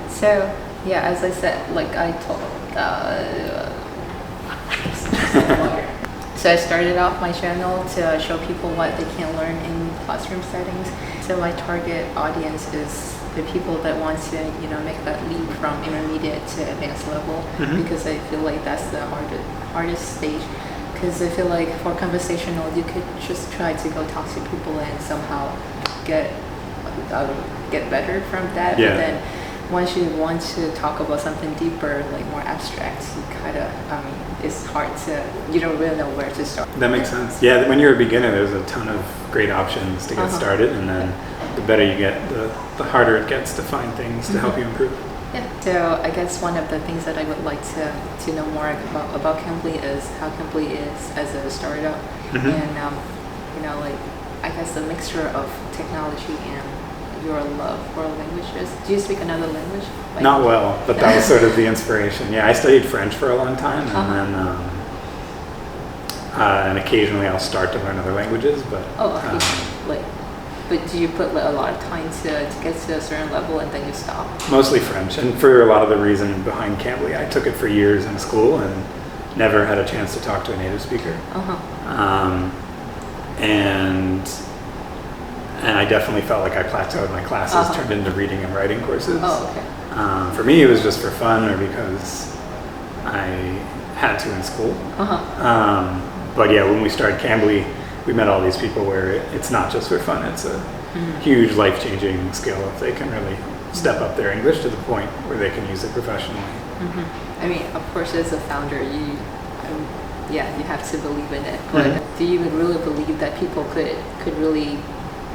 So yeah, as I said, like I told, so I started off my channel to show people what they can learn in classroom settings. So my target audience is the people that want to, you know, make that leap from intermediate to advanced level, because I feel like that's the hardest stage. Because I feel like for conversational, you could just try to go talk to people and somehow get better from that. Yeah. But then once you want to talk about something deeper, like more abstract, you kind of, it's hard to, you don't really know where to start. That makes sense. Yeah, when you're a beginner, there's a ton of great options to get started, and then the better you get, the harder it gets to find things to help you improve. Yeah, so I guess one of the things that I would like to know more about Campbell is how Campbell is as a startup, and you know, like I guess the mixture of technology and your love for languages. Do you speak another language? Like, not well, but that was sort of the inspiration. Yeah, I studied French for a long time, and then and occasionally I'll start to learn other languages, but but do you put like a lot of time to get to a certain level and then you stop? Mostly French, and for a lot of the reason behind Campbell, I took it for years in school and never had a chance to talk to a native speaker. And I definitely felt like I plateaued. My classes turned into reading and writing courses. For me, it was just for fun or because I had to in school. But yeah, when we started Cambly, we met all these people where it's not just for fun. It's a huge life-changing skill if they can really step up their English to the point where they can use it professionally. I mean, of course, as a founder, you have to believe in it. But do you really believe that people could really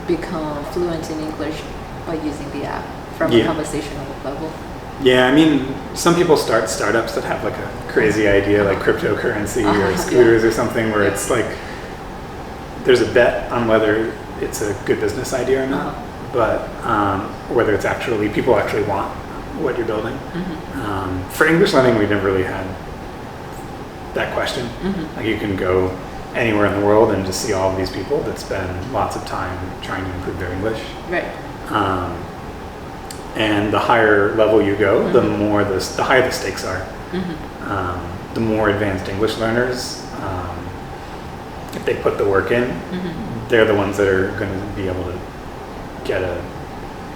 become fluent in English by using the app from a conversational level? Yeah, I mean, some people start startups that have like a crazy idea, like cryptocurrency or scooters or something, where it's like there's a bet on whether it's a good business idea or not, but whether it's actually people actually want what you're building. For English learning, we never really had that question. Like you can go anywhere in the world and just see all of these people that spend lots of time trying to improve their English. Right. And the higher level you go, the more the higher the stakes are. The more advanced English learners, if they put the work in, they're the ones that are going to be able to get a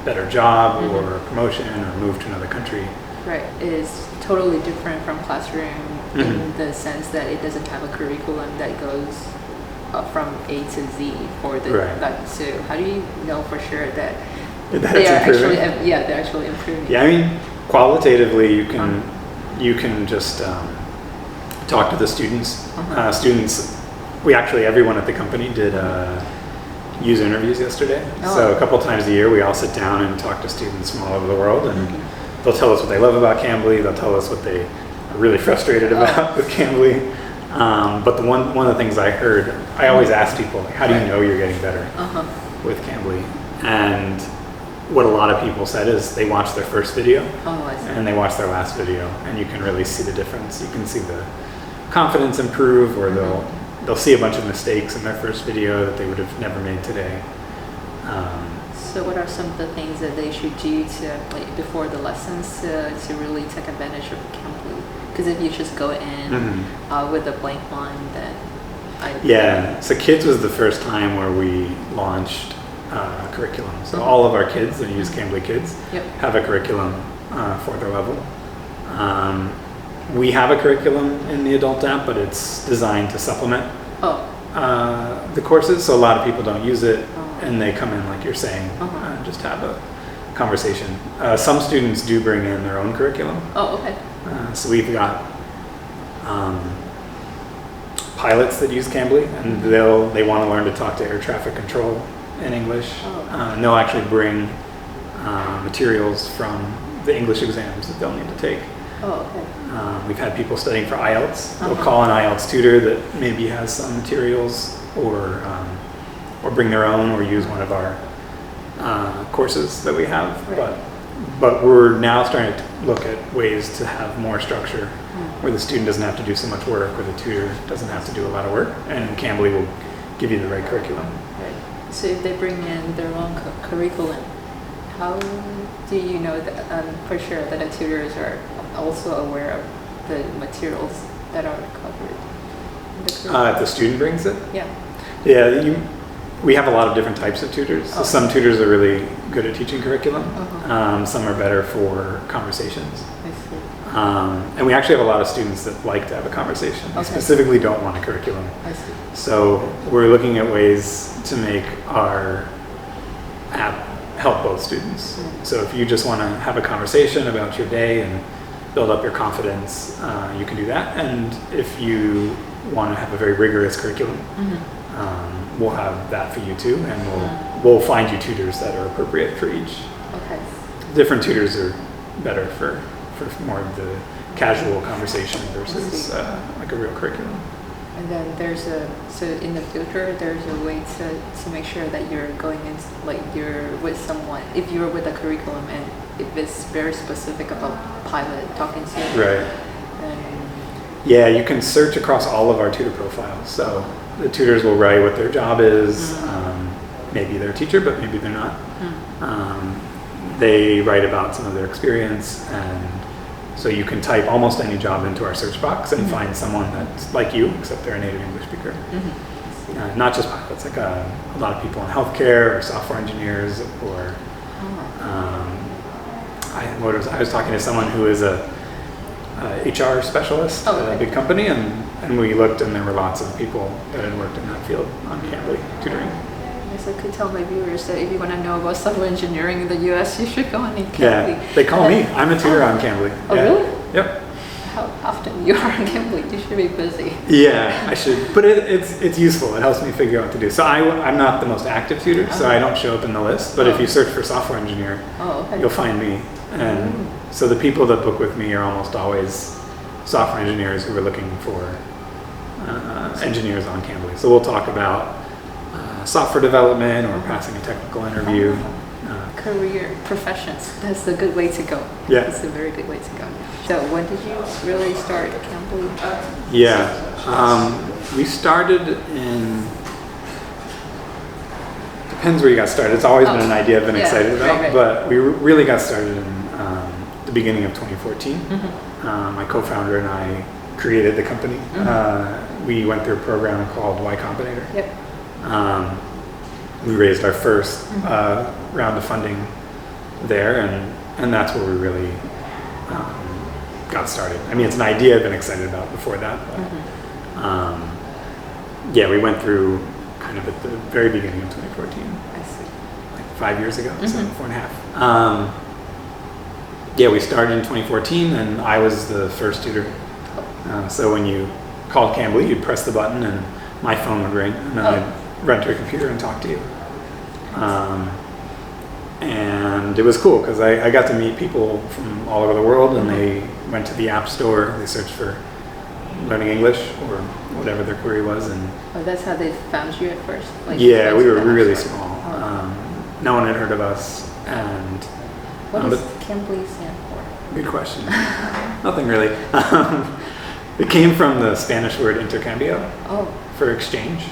better job or a promotion or move to another country. Right. It is totally different from classroom in the sense that it doesn't have a curriculum that goes from A to Z for the so how do you know for sure that they are actually they're actually improving? Yeah, I mean, qualitatively you can just talk to the students. Everyone at the company did user interviews yesterday. So a couple times a year we all sit down and talk to students from all over the world, and they'll tell us what they love about Cambly, they'll tell us what they are really frustrated about with Cambly. But one of the things I heard, I always ask people, like, how do you know you're getting better with Cambly? And what a lot of people said is they watch their first video and they watch their last video, and you can really see the difference. You can see the confidence improve, or they'll see a bunch of mistakes in their first video that they would have never made today. So what are some of the things that they should do to, like, before the lessons to really take advantage of Cambly? Because if you just go in with a blank mind, then so Kids was the first time where we launched curriculum. So all of our kids that use Cambly Kids have a curriculum for their level. We have a curriculum in the adult app, but it's designed to supplement the courses. So a lot of people don't use it, and they come in, like you're saying, just have a conversation. Some students do bring in their own curriculum. So we've got pilots that use Cambly, and they want to learn to talk to air traffic control in English. And they'll actually bring materials from the English exams that they'll need to take. We've had people studying for IELTS. They'll call an IELTS tutor that maybe has some materials, or bring their own, or use one of our courses that we have. But we're now starting to look at ways to have more structure, where the student doesn't have to do so much work, where the tutor doesn't have to do a lot of work, and Cambly will give you the right curriculum. So if they bring in their own curriculum, How do you know that, for sure that the tutors are also aware of the materials that are covered in the curriculum? If the student brings it? Yeah. Yeah, we have a lot of different types of tutors. So some tutors are really good at teaching curriculum. Some are better for conversations. I see. And we actually have a lot of students that like to have a conversation. They specifically don't want a curriculum. I see. So we're looking at ways to make our app help both students. So if you just want to have a conversation about your day and build up your confidence, you can do that. And if you want to have a very rigorous curriculum, we'll have that for you too, and we'll find you tutors that are appropriate for each. Okay. Different tutors are better for more of the casual conversation versus like a real curriculum. And then so in the future, there's a way to make sure that you're going in, like you're with someone, if you're with a curriculum and if it's very specific about pilot talking to you. Right. Yeah, you can search across all of our tutor profiles. So the tutors will write what their job is. Maybe they're a teacher, but maybe they're not. They write about some of their experience, and so you can type almost any job into our search box and find someone that's like you, except they're a native English speaker. Not just pilots, like a lot of people in healthcare or software engineers, or I was talking to someone who is a HR specialist at a big company, and we looked, and there were lots of people that had worked in that field on Campbell tutoring. Yes, I could tell my viewers that if you want to know about software engineering in the US, you should go on Campbell. Yeah, they call me. I'm a tutor on Campbell. Oh, really? Yep. How often you are on Campbell? You should be busy. Yeah, I should. But it's useful. It helps me figure out what to do. So I'm not the most active tutor, so I don't show up in the list. But if you search for software engineer, you'll find me. And so the people that book with me are almost always software engineers who are looking for engineers on Campbell. So we'll talk about software development or passing a technical interview. Career professions. That's a good way to go. Yeah. That's a very good way to go. So when did you really start Campbell? Yeah. We started in... Depends where you got started. It's always been an idea I've been excited about, but we really got started in the beginning of 2014. My co-founder and I created the company. We went through a program called Y Combinator. Yep. We raised our first round of funding there, and that's where we really got started. I mean, it's an idea I've been excited about before that, but yeah, we went through kind of at the very beginning of 2014. I see. Like 5 years ago, so 4.5. Yeah, we started in 2014, and I was the first tutor. So when you called Campbell, you'd press the button, and my phone would ring, and then I'd run to a computer and talk to you. And it was cool because I got to meet people from all over the world, and they went to the App Store, they searched for learning English or whatever their query was. And that's how they found you at first? Like yeah, we were really small. No one had heard of us. And what does Campbell stand for? Good question. Nothing really. It came from the Spanish word intercambio for exchange.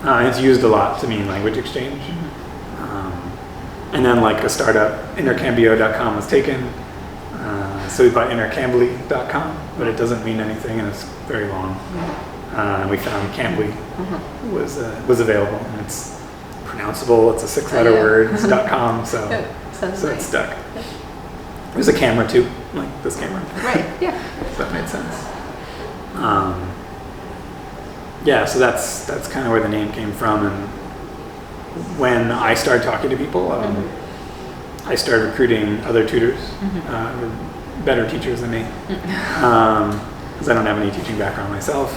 It's used a lot to mean language exchange. And then like a startup, intercambio.com was taken. So we bought intercambly.com, but it doesn't mean anything, and it's very long. And we found Cambly was available, and it's pronounceable. It's a 6-letter word. It's .com, so it stuck. There's a camera too, like this camera. Right. Yeah. So that made sense. Yeah, so that's kind of where the name came from. And when I started talking to people, I started recruiting other tutors, better teachers than me, because I don't have any teaching background myself.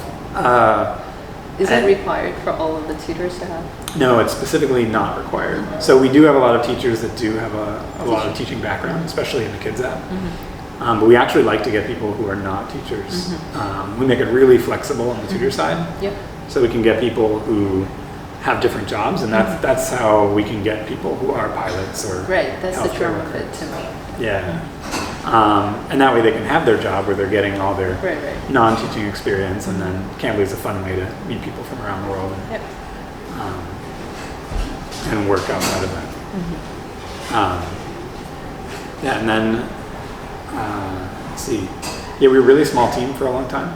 Is it required for all of the tutors to have? No, it's specifically not required. So we do have a lot of teachers that do have a lot of teaching background, especially in the Kids app. But we actually like to get people who are not teachers. We make it really flexible on the tutor side. Yep. So we can get people who have different jobs, and that's how we can get people who are pilots or that's the charm of it to me. Yeah. And that way they can have their job where they're getting all their non-teaching experience, and then Cambly is a fun way to meet people from around the world and work outside of that. Yeah, and then let's see. Yeah, we were a really small team for a long time.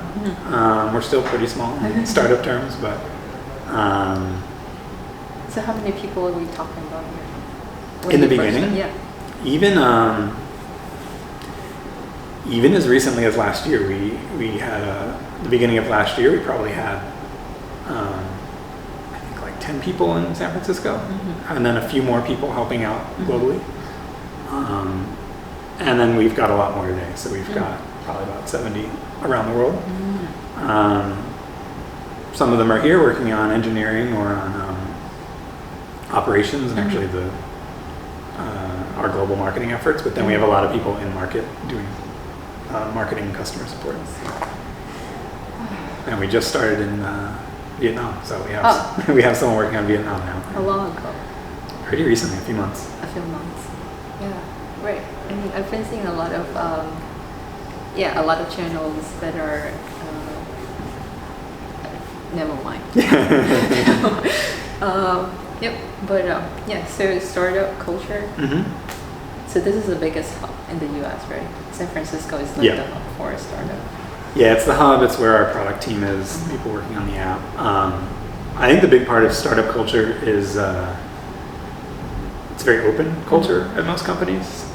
We're still pretty small in startup terms, but. So how many people are we talking about here? In the beginning? Yeah. Even as recently as last year, we had the beginning of last year, we probably had I think like 10 people in San Francisco, and then a few more people helping out globally. And then we've got a lot more today, so we've got probably about 70 around the world. Some of them are here working on engineering or on operations and actually our global marketing efforts, but then we have a lot of people in market doing marketing and customer support. And we just started in Vietnam, so we have we have someone working on Vietnam now. How long ago? Pretty recently, a few months. A few months. Yeah, right. I mean, I've been seeing a lot of a lot of channels that are never mind. Yep, but yeah. So startup culture. So this is the biggest hub in the U.S., right? San Francisco is like the hub for a startup. Yeah, it's the hub. It's where our product team is. People working on the app. I think the big part of startup culture is it's a very open culture at most companies.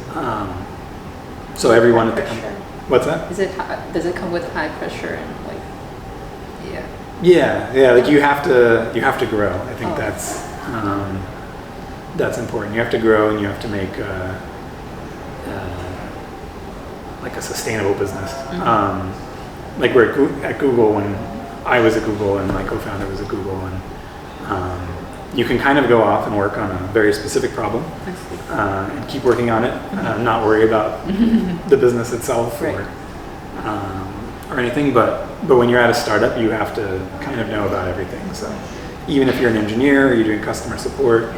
So everyone at the company. What's that? Does it come with high pressure and like? Yeah. Like you have to grow. I think that's important. You have to grow and you have to make like a sustainable business. Like we're at Google when I was at Google and my co-founder was at Google, and you can kind of go off and work on a very specific problem and keep working on it, not worry about the business itself or anything. But when you're at a startup, you have to kind of know about everything. So even if you're an engineer or you're doing customer support,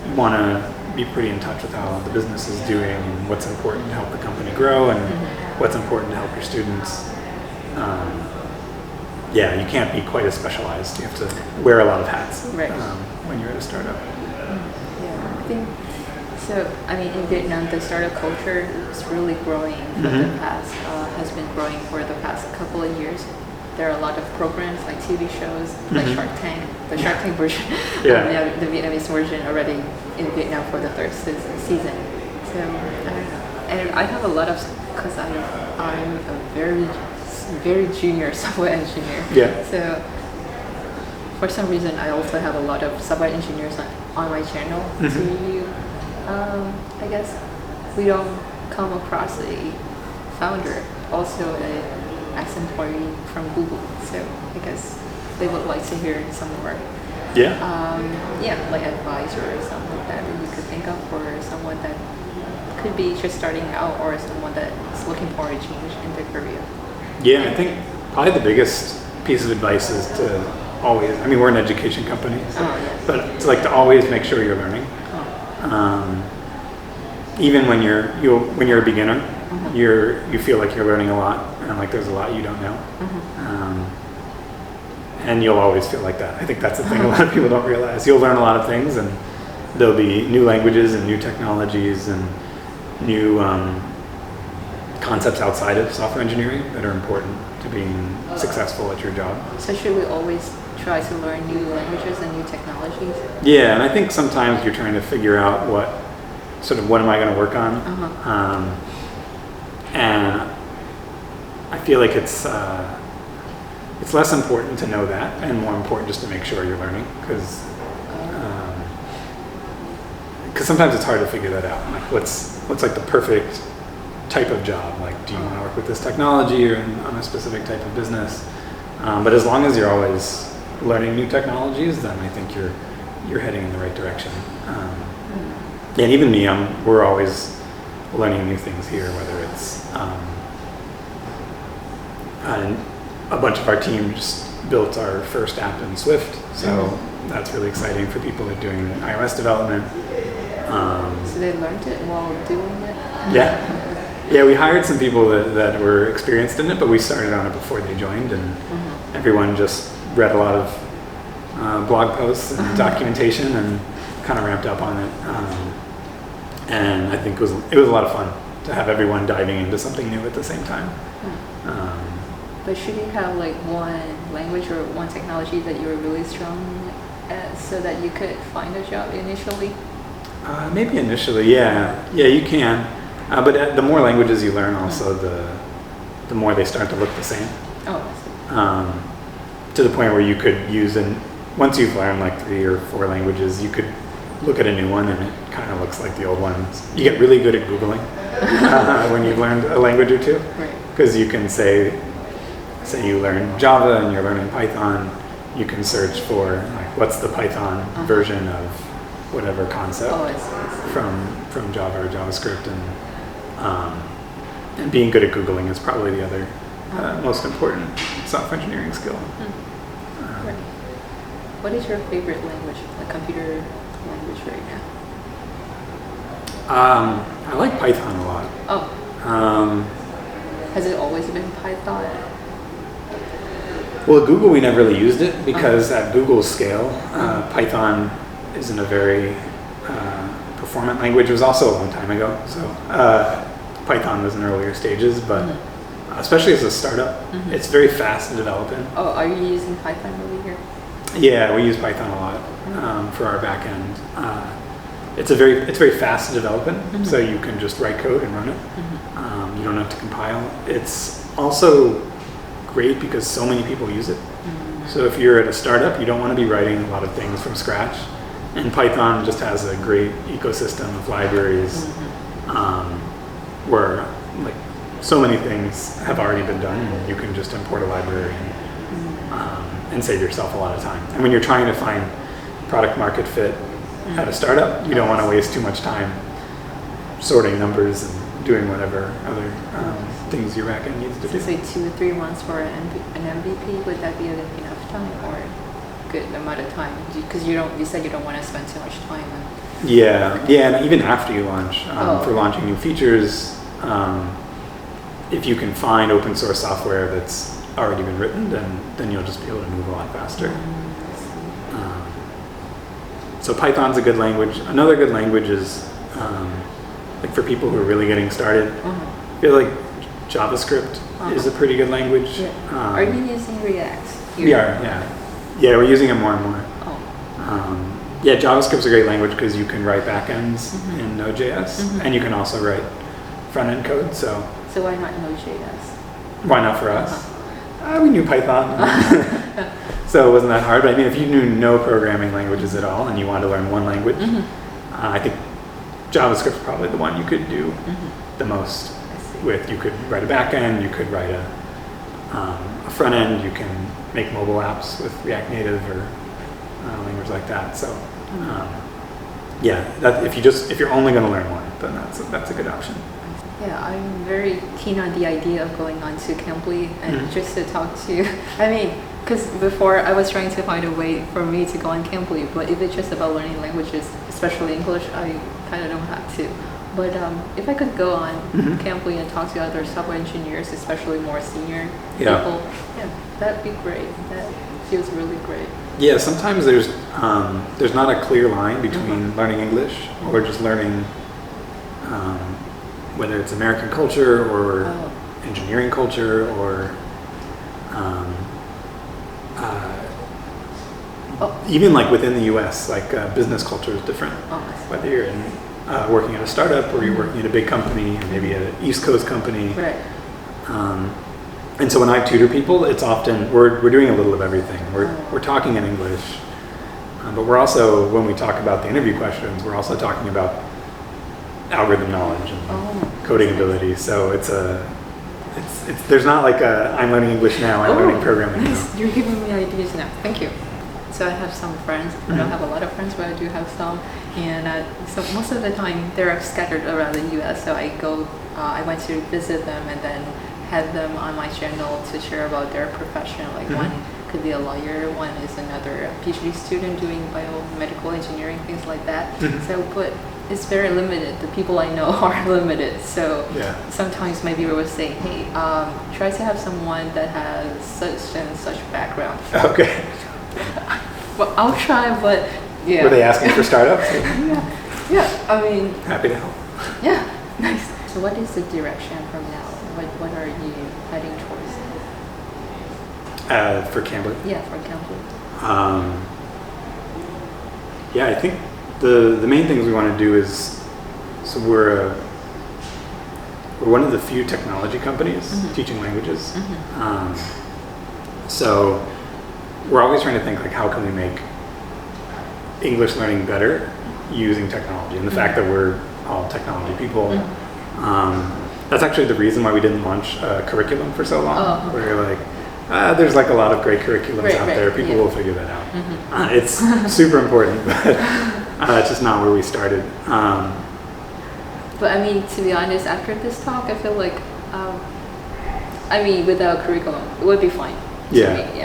you want to be pretty in touch with how the business is doing and what's important to help the company grow and what's important to help your students. You can't be quite as specialized. You have to wear a lot of hats when you're at a startup. Yeah, I think so. I mean, in Vietnam, the startup culture is really growing for the past, has been growing for the past couple of years. There are a lot of programs like TV shows, like Shark Tank, the Shark Tank version, the Vietnamese version already in Vietnam for the third season. So, and I have a lot of, because I'm a very junior software engineer. So for some reason, I also have a lot of software engineers on my channel. I guess we don't come across a founder, also an ex-employee from Google. So I guess they would like to hear some more. Like advice or something like that you could think of for someone that could be just starting out or someone that's looking for a change in their career. I think probably the biggest piece of advice is to always, I mean, we're an education company, but it's like to always make sure you're learning. Even when you're a beginner, you feel like you're learning a lot and like there's a lot you don't know. And you'll always feel like that. I think that's the thing a lot of people don't realize. You'll learn a lot of things and there'll be new languages and new technologies and new concepts outside of software engineering that are important to being successful at your job. So should we always try to learn new languages and new technologies? Yeah, and I think sometimes you're trying to figure out what am I going to work on? And I feel like it's less important to know that and more important just to make sure you're learning, because sometimes it's hard to figure that out. Like what's like the perfect type of job? Like, do you want to work with this technology or on a specific type of business? But as long as you're always learning new technologies, then I think you're heading in the right direction. And even me, we're always learning new things here, whether it's and a bunch of our team just built our first app in Swift, so that's really exciting for people who are doing iOS development. So they learned it while doing it? Yeah, we hired some people that were experienced in it, but we started on it before they joined, and everyone just read a lot of blog posts and documentation and kind of ramped up on it. And I think it was a lot of fun to have everyone diving into something new at the same time. But should you have like one language or one technology that you're really strong at so that you could find a job initially? Maybe initially, yeah. Yeah, you can. But the more languages you learn also, the more they start to look the same. Oh, I see. To the point where you could use, once you've learned like 3 or 4 languages, you could look at a new one and it kind of looks like the old ones. You get really good at Googling when you've learned a language or two. Because you can say you learn Java and you're learning Python, you can search for like what's the Python version of whatever concept from Java or JavaScript, and being good at Googling is probably the other most important software engineering skill. What is your favorite language, like computer language right now? I like Python a lot. Oh. Has it always been Python? Well, at Google we never really used it because at Google's scale, Python isn't a very performant language. It was also a long time ago, so Python was in earlier stages, but especially as a startup, it's very fast to develop in. Oh, are you using Python over here? Yeah, we use Python a lot for our back end. It's very fast to develop in, so you can just write code and run it. You don't have to compile. It's also great because so many people use it. So if you're at a startup, you don't want to be writing a lot of things from scratch. And Python just has a great ecosystem of libraries where like so many things have already been done, and you can just import a library and save yourself a lot of time. And when you're trying to find product market fit at a startup, you don't want to waste too much time sorting numbers and doing whatever other things your backend needs to do. Say 2 or 3 months for an MVP, would that be enough time or good amount of time? Because you said you don't want to spend too much time on. Yeah, and even after you launch, for launching new features, if you can find open source software that's already been written, then you'll just be able to move a lot faster. So Python's a good language. Another good language is like for people who are really getting started. I feel like JavaScript is a pretty good language. Are you using React? We are, yeah, we're using it more and more. Yeah, JavaScript's a great language because you can write backends in Node.js, and you can also write front-end code. So why not Node.js? Why not for us? We knew Python, so it wasn't that hard. But I mean, if you knew no programming languages at all and you wanted to learn one language, I think JavaScript's probably the one you could do the most with. You could write a backend, you could write a front end, you can make mobile apps with React Native or language like that. So yeah, if you're only going to learn one, then that's a good option. Yeah, I'm very keen on the idea of going on to Campbell and just to talk to, I mean, because before I was trying to find a way for me to go on Campbell, but if it's just about learning languages, especially English, I kind of don't have to. But if I could go on Campbell and talk to other software engineers, especially more senior people, that'd be great. That feels really great. Yeah, sometimes there's not a clear line between learning English or just learning whether it's American culture or engineering culture or even like within the US, like business culture is different. Whether you're working at a startup or you're working at a big company or maybe at an East Coast company. Right. And so when I tutor people, it's often, we're doing a little of everything. We're talking in English, but we're also, when we talk about the interview questions, we're also talking about algorithm knowledge and coding ability. So there's not like I'm learning English now, I'm learning programming now. You're giving me ideas now. Thank you. So I have some friends. I don't have a lot of friends, but I do have some. And so most of the time they're scattered around the U.S. So I went to visit them and then had them on my channel to share about their profession. Like one could be a lawyer, one is another PhD student doing biomedical engineering, things like that. But it's very limited. The people I know are limited. So sometimes my viewer would say, hey, try to have someone that has such and such background. Okay. Well, I'll try, but Were they asking for startups? Yeah, I mean. Happy to help. Yeah, nice. So what is the direction from now? What are you heading towards? For Campbell? Yeah, for Campbell. Yeah, I think the main things we want to do is, so we're one of the few technology companies teaching languages. So we're always trying to think like, how can we make English learning better using technology? And the fact that we're all technology people, that's actually the reason why we didn't launch a curriculum for so long. We're like, there's like a lot of great curriculums out there. People will figure that out. It's super important, but it's just not where we started. But I mean, to be honest, after this talk, I feel like, I mean, without curriculum, it would be fine. Yeah. To me,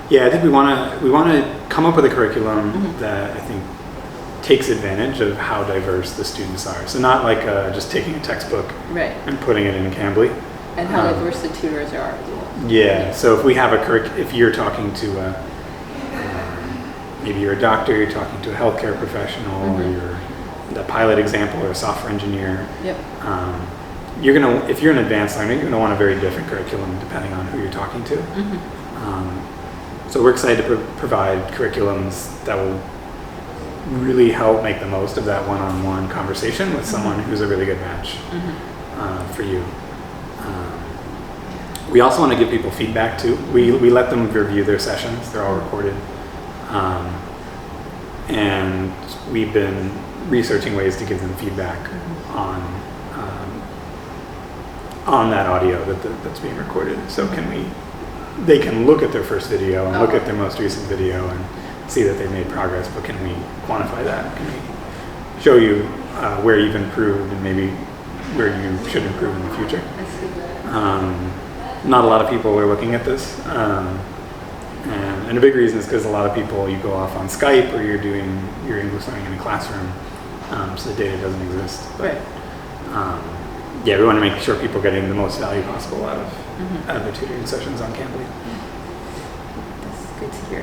Yeah, I think we want to come up with a curriculum that I think takes advantage of how diverse the students are. So not like just taking a textbook and putting it in Cambly. And how diverse the tutors are as well. Yeah. So if we have if you're talking to maybe you're a doctor, you're talking to a healthcare professional, or you're the pilot example or a software engineer. You're gonna, if you're an advanced learner, you're gonna want a very different curriculum depending on who you're talking to. So we're excited to provide curriculums that will really help make the most of that one-on-one conversation with someone who's a really good match for you. We also want to give people feedback too. We let them review their sessions. They're all recorded. And we've been researching ways to give them feedback on that audio that's being recorded. So they can look at their first video and look at their most recent video and see that they've made progress, but can we quantify that? Can we show you where you've improved and maybe where you should improve in the future? Not a lot of people are looking at this. And a big reason is because a lot of people, you go off on Skype or you're doing your English learning in a classroom, so the data doesn't exist. But, yeah, we want to make sure people are getting the most value possible out of their tutoring sessions on Campbell. That's good to hear.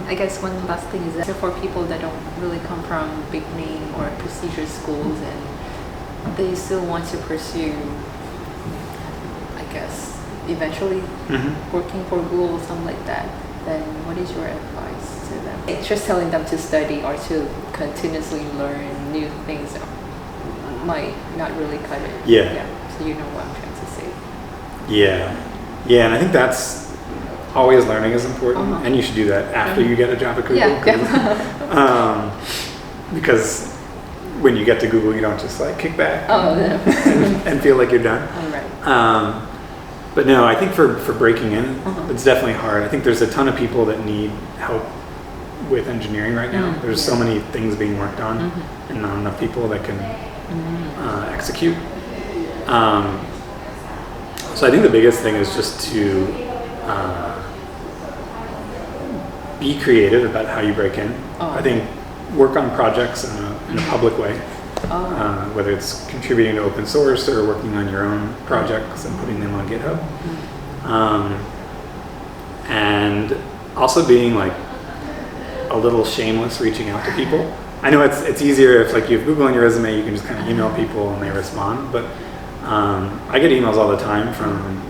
I guess one last thing is that for people that don't really come from big name or prestigious schools and they still want to pursue, I guess, eventually working for Google or something like that, then what is your advice to them? It's just telling them to study or to continuously learn new things might not really cut it. So you know what I'm trying to say. Yeah, and I think that's always learning is important, and you should do that after you get a job at Google. Because when you get to Google, you don't just like kick back and feel like you're done. But no, I think for breaking in, it's definitely hard. I think there's a ton of people that need help with engineering right now. There's so many things being worked on and not enough people that can execute. So I think the biggest thing is just to be creative about how you break in. I think work on projects in a public way, whether it's contributing to open source or working on your own projects and putting them on GitHub. And also being like a little shameless reaching out to people. I know it's easier if like you have Google on your resume, you can just kind of email people and they respond, but I get emails all the time from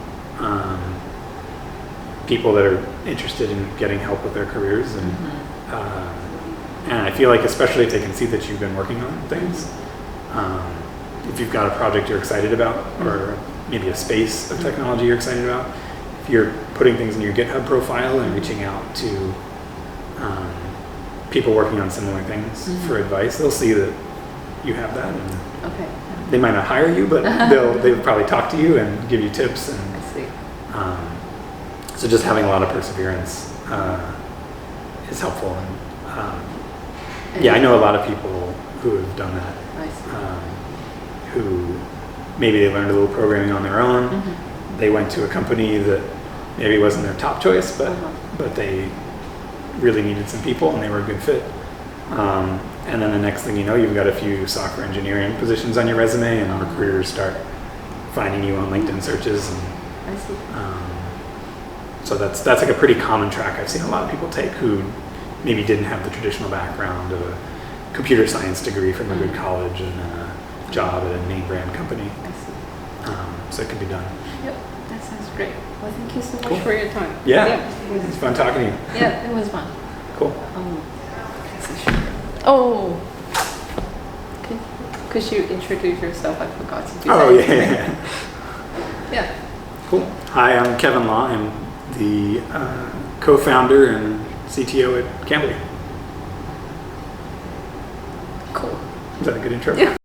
people that are interested in getting help with their careers, and I feel like especially if they can see that you've been working on things, if you've got a project you're excited about or maybe a space of technology you're excited about, if you're putting things in your GitHub profile and reaching out to people working on similar things for advice, they'll see that you have that. And they might not hire you, but they'll probably talk to you and give you tips. And so just having a lot of perseverance is helpful. And I know a lot of people who have done that, who maybe they learned a little programming on their own. They went to a company that maybe wasn't their top choice, but they really needed some people and they were a good fit. And then the next thing you know, you've got a few software engineering positions on your resume, and recruiters start finding you on LinkedIn searches. And, so that's like a pretty common track I've seen a lot of people take who maybe didn't have the traditional background of a computer science degree from a good college and job at a name brand company. I see. So it can be done. Yep, that sounds great. Well, thank you so much Cool. for your time. Yeah, it's fun talking to you. Yeah, it was fun. Cool. Oh, could you introduce yourself? I forgot to do that. Oh, yeah. Yeah. Cool. Hi, I'm Kevin Law. I'm the co-founder and CTO at Campbell. Cool. Is that a good intro? Yeah.